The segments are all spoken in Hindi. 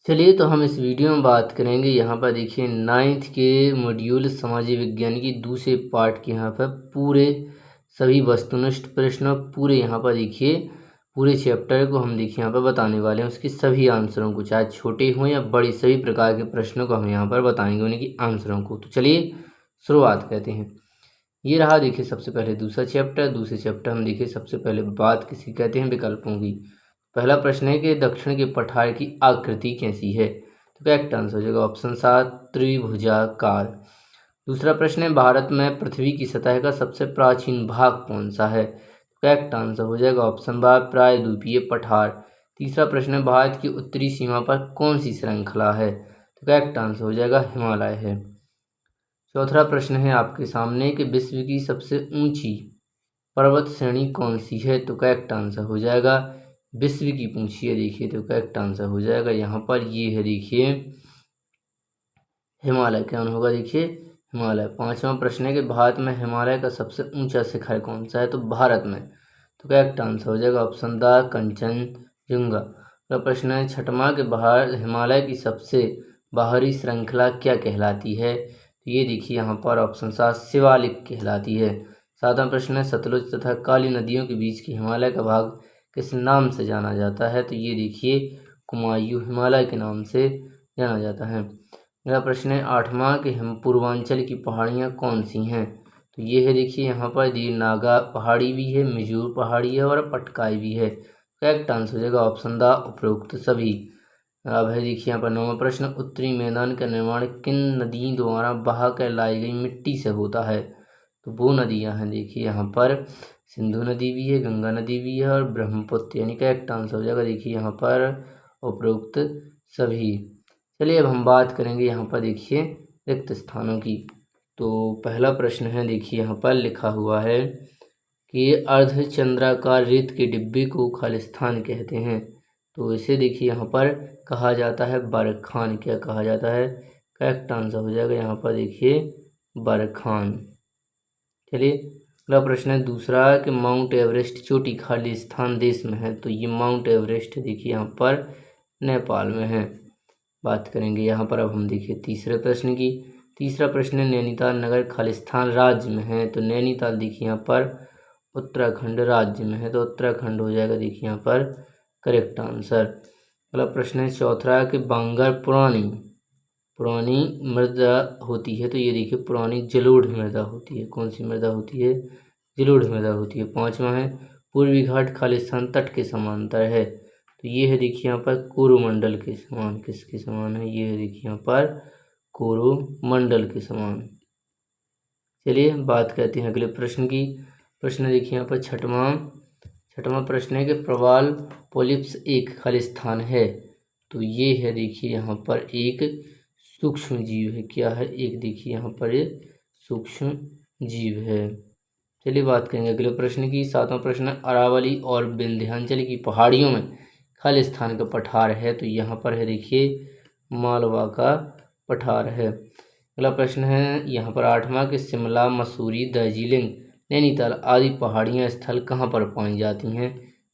चलिए तो हम इस वीडियो में बात करेंगे। यहाँ पर देखिए 9th के मॉड्यूल सामाजिक विज्ञान की दूसरे पार्ट के यहाँ पर पूरे सभी वस्तुनिष्ठ प्रश्न पूरे यहाँ पर देखिए पूरे चैप्टर को हम देखिए यहाँ पर बताने वाले हैं। उसके सभी आंसरों को, चाहे छोटे हों या बड़े, सभी प्रकार के प्रश्नों को हम यहाँ पर बताएंगे, उन्हीं की आंसरों को। तो चलिए शुरुआत करते हैं। ये रहा देखिए सबसे पहले दूसरा चैप्टर। दूसरे चैप्टर हम देखिए सबसे पहले बात किसी कहते हैं विकल्पों की। पहला प्रश्न है कि दक्षिण के पठार की आकृति कैसी है? तो करेक्ट आंसर हो जाएगा ऑप्शन 7 त्रिभुजाकार। दूसरा प्रश्न है भारत में पृथ्वी की सतह का सबसे प्राचीन भाग कौन सा है? करेक्ट आंसर हो जाएगा ऑप्शन 12 प्रायद्वीपीय पठार। तीसरा प्रश्न है भारत की उत्तरी सीमा पर कौन सी श्रृंखला है? तो करेक्ट आंसर हो जाएगा हिमालय है। चौथा प्रश्न है आपके सामने कि विश्व की सबसे ऊंची पर्वत श्रेणी कौन सी है? तो करेक्ट आंसर हो जाएगा विश्व की पूछिए देखिए, तो करेक्ट आंसर हो जाएगा यहाँ पर ये है देखिए हिमालय। क्या होगा देखिए हिमालय। पांचवा प्रश्न है कि भारत में हिमालय का सबसे ऊंचा शिखर कौन सा है? तो भारत में, तो करेक्ट आंसर हो जाएगा ऑप्शन द कंचनजंगा। अगला प्रश्न है छठवां के बाहर हिमालय की सबसे बाहरी श्रृंखला क्या कहलाती है? तो ये देखिए यहाँ पर ऑप्शन 7 शिवालिक कहलाती है। सातवां प्रश्न है सतलुज तथा काली नदियों के बीच के हिमालय का भाग किस नाम से जाना जाता है? तो ये देखिए कुमायूं हिमालय के नाम से जाना जाता है। अगला प्रश्न है आठवां कि पूर्वांचल की पहाड़ियाँ कौन सी हैं? तो ये है देखिए यहाँ पर नागा पहाड़ी भी है, मिजूर पहाड़ी है और पटकाई भी है। करेक्ट आंसर हो जाएगा ऑप्शन द उपरोक्त सभी। अब है देखिए यहाँ पर नौवां प्रश्न उत्तरी मैदान का निर्माण किन नदी द्वारा बहा कर लाई गई मिट्टी से होता है? तो वो नदियाँ हैं देखिए यहाँ पर सिंधु नदी भी है, गंगा नदी भी है और ब्रह्मपुत्र, यानी करेक्ट आंसर हो जाएगा देखिए यहाँ पर उपरोक्त सभी। चलिए अब हम बात करेंगे यहाँ पर देखिए रिक्त स्थानों की। तो पहला प्रश्न है देखिए यहाँ पर लिखा हुआ है कि अर्धचंद्राकार रेत के डिब्बे को खालिस्तान कहते हैं। तो इसे देखिए यहाँ पर कहा जाता है बरखान। क्या कहा जाता है? करेक्ट आंसर हो जाएगा यहाँ पर देखिए बरखान। चलिए अगला प्रश्न है दूसरा कि माउंट एवरेस्ट चोटी खालिस्तान देश में है। तो ये माउंट एवरेस्ट देखिए यहाँ पर नेपाल में है। बात करेंगे यहाँ पर अब हम देखिए तीसरे प्रश्न की। तीसरा प्रश्न है नैनीताल नगर खालिस्तान राज्य में है। तो नैनीताल देखिए यहाँ पर उत्तराखंड राज्य में है, तो उत्तराखंड हो जाएगा देखिए यहाँ पर करेक्ट आंसर। अगला प्रश्न है चौथा कि बांगर पुरानी मृदा होती है। तो ये देखिए पुरानी जलोढ़ मृदा होती है। कौन सी मृदा होती है? जलोढ़ मृदा होती है। पांचवा है पूर्वी घाट खालिस्तान तट के समांतर है। तो ये है देखिए यहाँ पर कोरोमंडल के समान। किसके समान है? ये है देखिए यहाँ पर कोरोमंडल के समान। चलिए बात करते हैं अगले प्रश्न की। प्रश्न देखिए यहाँ पर छठवां प्रश्न है कि प्रवाल पोलिप्स एक खालिस्तान है। तो ये है देखिए यहाँ पर एक सूक्ष्म जीव है। क्या है? एक देखिए यहाँ पर ये सूक्ष्म जीव है। चलिए बात करेंगे अगले प्रश्न की। सातवां प्रश्न अरावली और विंध्याचल की पहाड़ियों में खालिस्तान का पठार है। तो यहाँ पर है देखिए मालवा का पठार है। अगला प्रश्न है यहाँ पर आठवां कि शिमला, मसूरी, दार्जिलिंग, नैनीताल आदि पहाड़ियाँ स्थल कहाँ पर पाई जाती हैं?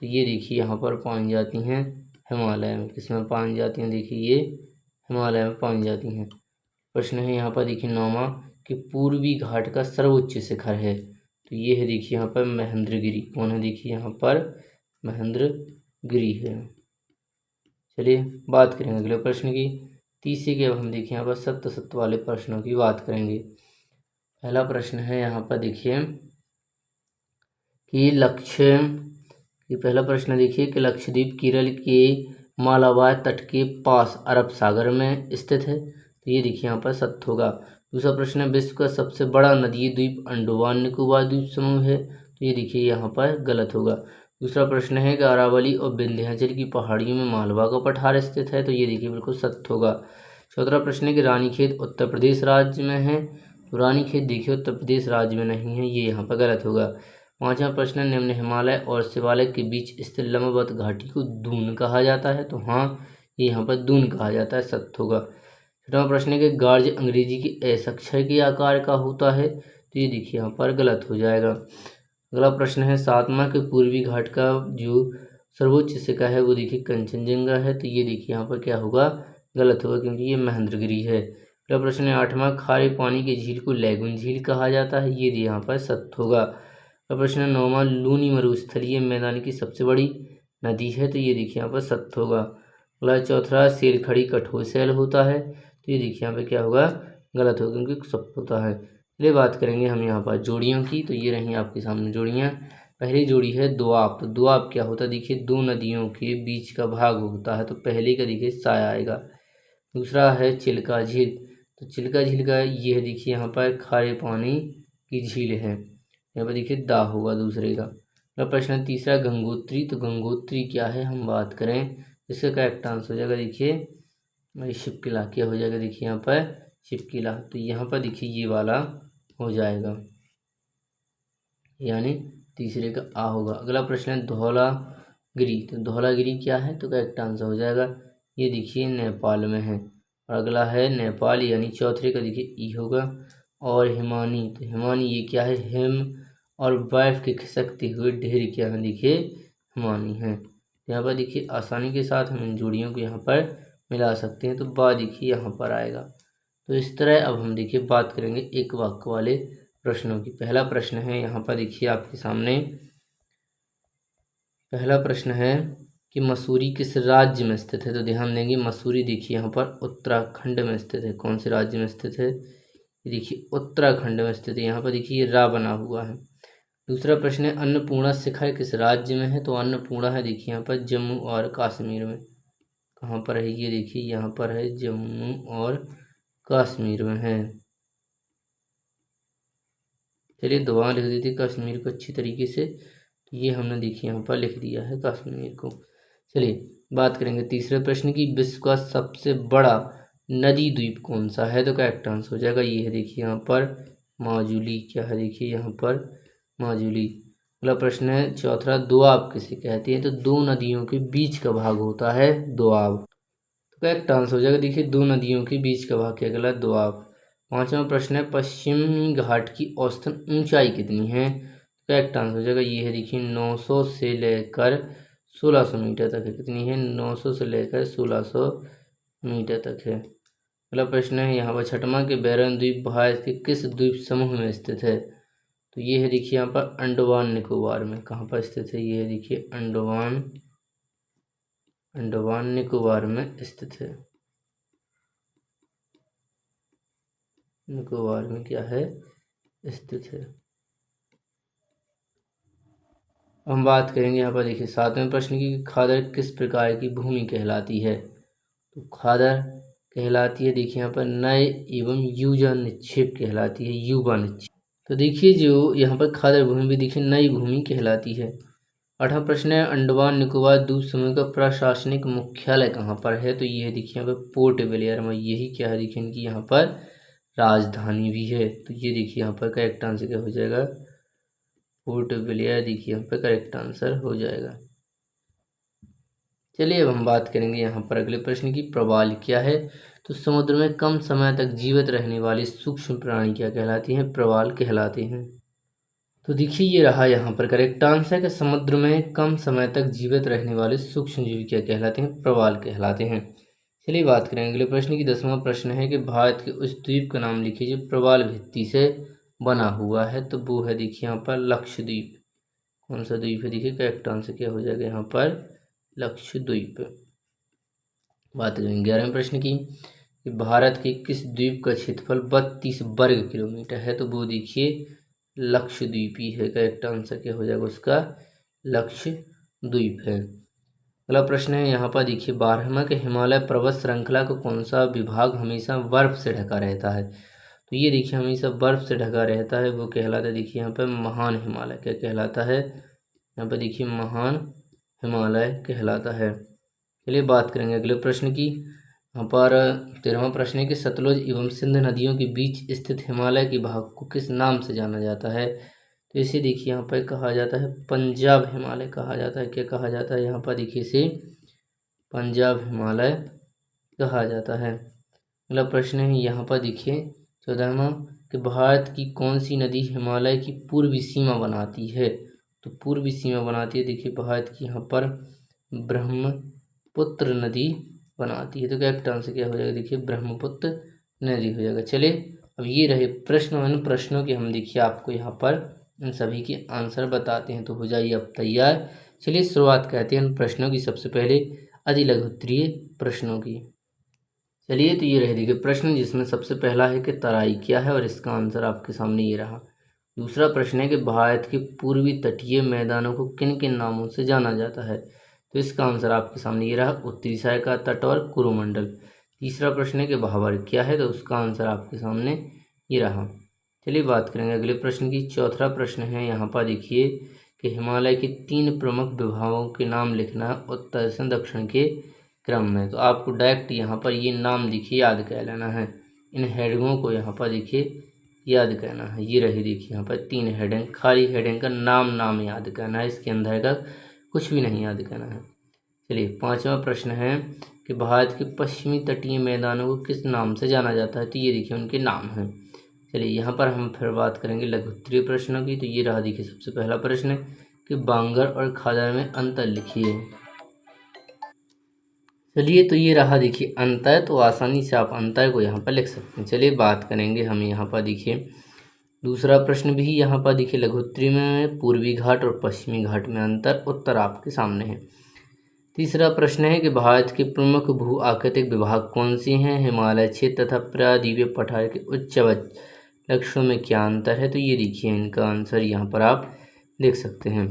तो ये देखिए यहाँ पर पाई जाती हैं हिमालय में। किसमें पाई जाती हैं? देखिए ये हिमालय में पाई जाती हैं। प्रश्न है यहाँ पर देखिए नौवां कि पूर्वी घाट का सर्वोच्च शिखर है। तो ये है देखिए यहाँ पर महेंद्रगिरी। कौन है? देखिए यहाँ पर महेंद्रगिरी है। चलिए बात करेंगे अगले प्रश्न की। तीसरे के अब हम देखिए यहाँ पर सत्य सत्य वाले प्रश्नों की बात करेंगे। पहला प्रश्न है यहाँ पर देखिए कि पहला प्रश्न देखिए कि लक्षद्वीप केरल के मालाबार तट के पास अरब सागर में स्थित है। तो ये देखिए यहाँ पर सत्य होगा। दूसरा प्रश्न है विश्व का सबसे बड़ा नदीय द्वीप अंडमान निकोबार द्वीप समूह है। तो ये देखिए यहाँ पर गलत होगा। दूसरा प्रश्न है कि अरावली और विंध्याचल की पहाड़ियों में मालवा का पठार स्थित है। तो ये देखिए बिल्कुल सत्य होगा। चौथा प्रश्न है कि रानीखेत उत्तर प्रदेश राज्य में है। तो रानीखेत देखिए उत्तर प्रदेश राज्य में नहीं है, ये यहाँ पर गलत होगा। पांचवा प्रश्न निम्न हिमालय और शिवालय के बीच स्थित लंबवत घाटी को दून कहा जाता है। तो हाँ, ये यहाँ पर दून कहा जाता है, सत्य होगा। छठवां प्रश्न है कि गार्ज अंग्रेजी के एस अक्षर के आकार का होता है। तो ये देखिए यहाँ पर गलत हो जाएगा। अगला प्रश्न है सातवां के पूर्वी घाट का जो सर्वोच्च शिखर है वो देखिए कंचनजंगा है। तो ये देखिए यहाँ पर क्या होगा? गलत होगा क्योंकि ये महेंद्रगिरी है। अगला प्रश्न है 8वां, खारे पानी की झील को लैगून झील कहा जाता है, ये यहाँ पर सत्य होगा। अगला प्रश्न है 9वां, लूनी मरुस्थलीय मैदान की सबसे बड़ी नदी है, तो ये देखिए यहाँ पर सत्य होगा। अगला चौथा, शेरखड़ी कठोर शैल होता है, तो ये देखिए यहाँ पे क्या होगा, गलत होगा क्योंकि सत्य होता है। चलिए बात करेंगे हम यहाँ पर जोड़ियों की, तो ये रही आपके सामने जोड़ियाँ। पहली जोड़ी है दोआब, तो दोआब क्या होता है, देखिए दो नदियों के बीच का भाग होता है, तो पहले का देखिए साया आएगा। दूसरा है चिल्का झील, तो चिल्का झील का ये है देखिए यहाँ पर खारे पानी की झील है, यहाँ पर देखिए दा होगा दूसरे का। अगला प्रश्न है तीसरा, गंगोत्री, तो गंगोत्री क्या है हम बात करें, इसका करेक्ट आंसर हो जाएगा देखिए शिवकिला, क्या हो जाएगा देखिए यहाँ पर शिवकिला, तो यहाँ पर देखिए ये वाला हो जाएगा, यानी तीसरे का आ होगा। अगला प्रश्न है धौलागिरी, तो धौलागिरी क्या है, तो करेक्ट आंसर हो जाएगा, ये देखिए नेपाल में है। और अगला है नेपाल, यानी चौथे का देखिए ई होगा। और हिमानी, तो हिमानी ये क्या है, हिम और बर्फ के खिसकते हुए ढेर क्या है, देखिए हिमानी है। यहाँ पर देखिए आसानी के साथ हम इन जोड़ियों को यहाँ पर मिला सकते हैं, तो बा देखिए यहाँ पर आएगा। तो इस तरह अब हम देखिए बात करेंगे एक वाक्य वाले प्रश्नों की। पहला प्रश्न है यहाँ पर देखिए आपके सामने, पहला प्रश्न है कि मसूरी किस राज्य में स्थित है, तो ध्यान देंगे मसूरी देखिए यहाँ पर उत्तराखंड में स्थित है। कौन से राज्य में स्थित है, देखिए उत्तराखंड में स्थित है, यहाँ पर देखिए रा बना हुआ है। दूसरा प्रश्न है अन्नपूर्णा शिखर किस राज्य में है, तो अन्नपूर्णा है देखिए यहाँ पर जम्मू और कश्मीर में। कहाँ पर है ये, देखिए यहाँ पर है जम्मू और कश्मीर में है। चलिए दुआ लिख दी थी कश्मीर को अच्छी तरीके से, तो ये हमने देखिए यहाँ पर लिख दिया है कश्मीर को। चलिए बात करेंगे तीसरे प्रश्न की, विश्व का सबसे बड़ा नदी द्वीप कौन सा है, तो करेक्ट आंसर हो जाएगा ये है देखिए यहाँ पर माजुली, क्या है देखिए यहाँ पर माजुली। अगला प्रश्न है चौथा, दोआब किसे कहते हैं, तो दो नदियों के बीच का भाग होता है दोआब, तो करेक्ट आंसर हो जाएगा देखिए दो नदियों के बीच का भाग क्या कहला, दोआब। पांचवा प्रश्न है पश्चिमी घाट की औसतन ऊंचाई कितनी है, करेक्ट आंसर हो जाएगा ये है देखिए 900 से लेकर 1600 मीटर तक है। कितनी है, 900 से लेकर 1600 मीटर तक है। अगला प्रश्न है यहाँ पर छठवां के बैरन द्वीप भारत के किस द्वीप समूह में स्थित है, तो ये है देखिए यहाँ पर अंडमान निकोबार में। कहाँ पर स्थित है, ये है देखिए अंडमान निकोबार में स्थित है। निकोबार में क्या है, स्थित है। हम बात करेंगे यहाँ पर देखिए सातवें प्रश्न की, खादर किस प्रकार की भूमि कहलाती है, तो खादर कहलाती है देखिए यहाँ पर नए एवं युवा निक्षेप कहलाती है, युवा निक्षेप। तो देखिए जो यहाँ पर खादर भूमि भी देखिए नई भूमि कहलाती है। आठवां प्रश्न है अंडमान निकोबार द्वीप समूह का प्रशासनिक मुख्यालय कहाँ पर है, तो ये है देखिए यहाँ पर पोर्ट ब्लेयर में, यही क्या है देखिए इनकी यहाँ पर राजधानी भी है। तो ये देखिए यहाँ पर करेक्ट आंसर क्या हो जाएगा, पोर्ट ब्लेयर देखिए यहाँ पर करेक्ट आंसर हो जाएगा। चलिए अब हम बात करेंगे यहाँ पर अगले प्रश्न की, प्रवाल क्या है, तो समुद्र में कम समय तक जीवित रहने वाली सूक्ष्म प्राणी क्या कहलाती हैं, प्रवाल कहलाते हैं। तो देखिए ये रहा यहाँ पर करेक्ट आंसर कि समुद्र में कम समय तक जीवित रहने वाले सूक्ष्म जीव क्या कहलाते हैं, प्रवाल कहलाते हैं। चलिए बात करेंगे अगले प्रश्न की। 10वां प्रश्न है कि भारत के उस द्वीप का नाम लिखिए जो प्रवाल भित्ति से बना हुआ है, तो वो है देखिए यहाँ पर लक्षद्वीप। कौन सा द्वीप है, देखिए करेक्ट आंसर क्या हो जाएगा यहाँ पर लक्षद्वीप। बात करेंगे 11वें प्रश्न की, कि भारत के किस द्वीप का क्षेत्रफल 32 वर्ग किलोमीटर है, तो वो देखिए लक्षद्वीप ही है। करेक्ट आंसर क्या हो जाएगा उसका, लक्षद्वीप है। अगला प्रश्न है यहाँ पर देखिए 12वां के हिमालय पर्वत श्रृंखला का कौन सा विभाग हमेशा बर्फ से ढका रहता है, तो ये देखिए हमेशा बर्फ से ढका रहता है, वो कहलाता है देखिए यहाँ पर महान हिमालय। क्या कहलाता है, यहाँ पर देखिए महान हिमालय कहलाता है। चलिए बात करेंगे अगले प्रश्न की। यहाँ पर 13वां प्रश्न है कि सतलुज एवं सिंध नदियों के बीच स्थित हिमालय के भाग को किस नाम से जाना जाता है, तो इसे देखिए यहाँ पर कहा जाता है पंजाब हिमालय कहा जाता है। क्या कहा जाता है, यहाँ पर देखिए इसे पंजाब हिमालय कहा जाता है। अगला प्रश्न है यहाँ पर देखिए 14वां कि भारत की कौन सी नदी हिमालय की पूर्वी सीमा बनाती है, तो पूर्वी सीमा बनाती है देखिए भारत की यहाँ पर ब्रह्मपुत्र नदी बनाती है। तो करेक्ट आंसर क्या हो जाएगा, देखिए ब्रह्मपुत्र नदी हो जाएगा। चलिए अब ये रहे प्रश्न, इन प्रश्नों के हम देखिए आपको यहाँ पर इन सभी के आंसर बताते हैं। तो हो जाइए अब तैयार। चलिए शुरुआत करते हैं इन प्रश्नों की। सबसे पहले अधिलघु उत्तरीय प्रश्नों की। चलिए तो ये रहे देखिए प्रश्न, जिसमें सबसे पहला है कि तराई क्या है, और इसका आंसर आपके सामने ये रहा। दूसरा प्रश्न है कि भारत के पूर्वी तटीय मैदानों को किन किन नामों से जाना जाता है। तो इसका आंसर आपके सामने ये रहा, उत्तरी सहाय का तट और कुरुमंडल। तीसरा प्रश्न है कि भाबर क्या है, तो उसका आंसर आपके सामने ये रहा। चलिए बात करेंगे अगले प्रश्न की। चौथा प्रश्न है यहाँ पर देखिए कि हिमालय के 3 प्रमुख विभागों के नाम लिखना है उत्तर से दक्षिण के क्रम में। तो आपको डायरेक्ट यहाँ पर ये नाम देखिए याद कर लेना है, इन हेडिंगों को यहाँ पर देखिए याद करना है। ये रही देखिए यहाँ पर 3 हेडिंग, खाली हेडिंग का नाम याद करना है, इसके अंदर का कुछ भी नहीं याद करना है। चलिए 5वां प्रश्न है कि भारत के पश्चिमी तटीय मैदानों को किस नाम से जाना जाता है। तो ये देखिए उनके नाम हैं। चलिए यहाँ पर हम फिर बात करेंगे लघु उत्तरीय प्रश्नों की। तो ये रहा देखिए सबसे पहला प्रश्न है कि बांगर और खादर में अंतर लिखिए। चलिए तो ये रहा देखिए अंतर, तो आसानी से आप अंतर को यहाँ पर लिख सकते हैं। चलिए बात करेंगे हम यहाँ पर देखिए दूसरा प्रश्न भी यहाँ पर देखिए लघु उत्तरीय में पूर्वी घाट और पश्चिमी घाट में अंतर, उत्तर आपके सामने है। तीसरा प्रश्न है कि भारत के प्रमुख भू आकृतिक विभाग कौन से हैं, हिमालय क्षेत्र तथा प्रायद्वीपीय पठार के उच्च लक्षणों में क्या अंतर है। तो ये देखिए इनका आंसर यहाँ पर आप देख सकते हैं।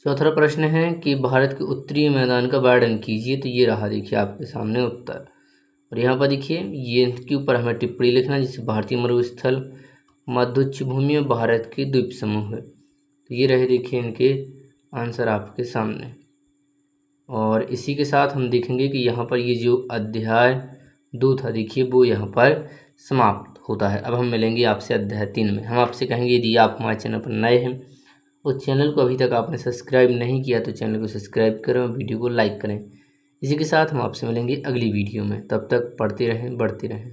चौथा प्रश्न है कि भारत के उत्तरी मैदान का वर्णन कीजिए। तो ये रहा देखिए आपके सामने उत्तर, और यहाँ पर देखिए ये के ऊपर हमें टिप्पणी लिखना, जिसे भारतीय मरुस्थल, मध्योच्च भूमि और भारत के द्वीप समूह है। तो ये रहे देखिए इनके आंसर आपके सामने। और इसी के साथ हम देखेंगे कि यहाँ पर ये जो अध्याय 2 था देखिए वो यहाँ पर समाप्त होता है। अब हम मिलेंगे आपसे अध्याय 3 में। हम आपसे कहेंगे यदि आप हमारे चैनल पर नए हैं और चैनल को अभी तक आपने सब्सक्राइब नहीं किया तो चैनल को सब्सक्राइब करें और वीडियो को लाइक करें। इसी के साथ हम आपसे मिलेंगे अगली वीडियो में। तब तक पढ़ते रहें, बढ़ते रहें।